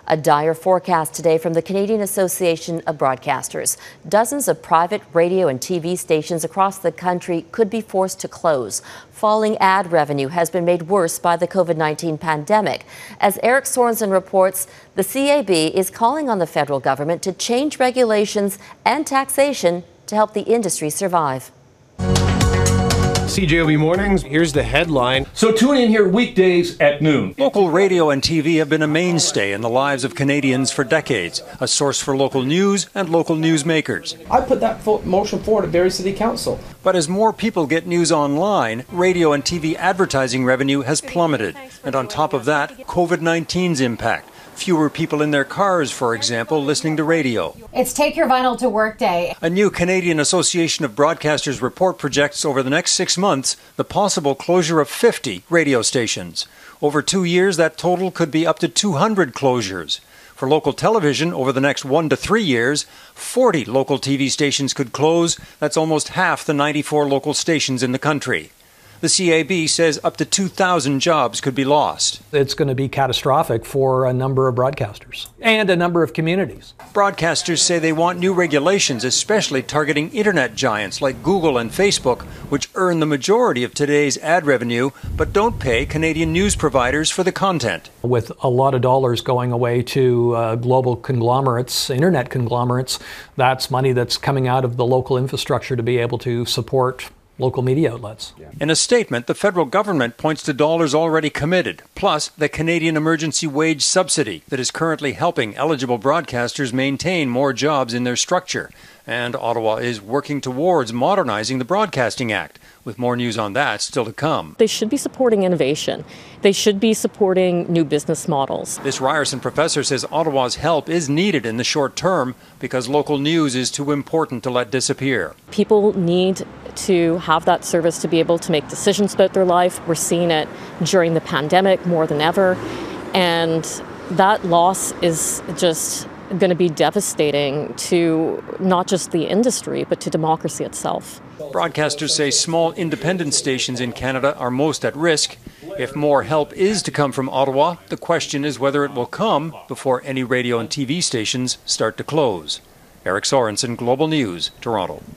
A dire forecast today from the Canadian Association of Broadcasters. Dozens of private radio and TV stations across the country could be forced to close. Falling ad revenue has been made worse by the COVID-19 pandemic. As Eric Sorensen reports, the CAB is calling on the federal government to change regulations and taxation to help the industry survive. CJOB Mornings, here's the headline. So tune in here weekdays at noon. Local radio and TV have been a mainstay in the lives of Canadians for decades, a source for local news and local newsmakers. I put that motion forward at Barrie City Council. But as more people get news online, radio and TV advertising revenue has plummeted. And on top of that, COVID-19's impact. Fewer people in their cars, for example, listening to radio. It's Take Your Vinyl to Work Day. A new Canadian Association of Broadcasters report projects over the next 6 months the possible closure of 50 radio stations. Over 2 years, that total could be up to 200 closures. For local television, over the next 1 to 3 years, 40 local TV stations could close. That's almost half the 94 local stations in the country. The CAB says up to 2,000 jobs could be lost. It's going to be catastrophic for a number of broadcasters and a number of communities. Broadcasters say they want new regulations, especially targeting internet giants like Google and Facebook, which earn the majority of today's ad revenue, but don't pay Canadian news providers for the content. With a lot of dollars going away to global conglomerates, internet conglomerates, that's money that's coming out of the local infrastructure to be able to support local media outlets. In a statement, the federal government points to dollars already committed, plus the Canadian Emergency Wage Subsidy that is currently helping eligible broadcasters maintain more jobs in their structure. And Ottawa is working towards modernizing the Broadcasting Act, with more news on that still to come. They should be supporting innovation. They should be supporting new business models. This Ryerson professor says Ottawa's help is needed in the short term because local news is too important to let disappear. People need to have that service to be able to make decisions about their life. We're seeing it during the pandemic more than ever. And that loss is just going to be devastating to not just the industry, but to democracy itself. Broadcasters say small independent stations in Canada are most at risk. If more help is to come from Ottawa, the question is whether it will come before any radio and TV stations start to close. Eric Sorensen, Global News, Toronto.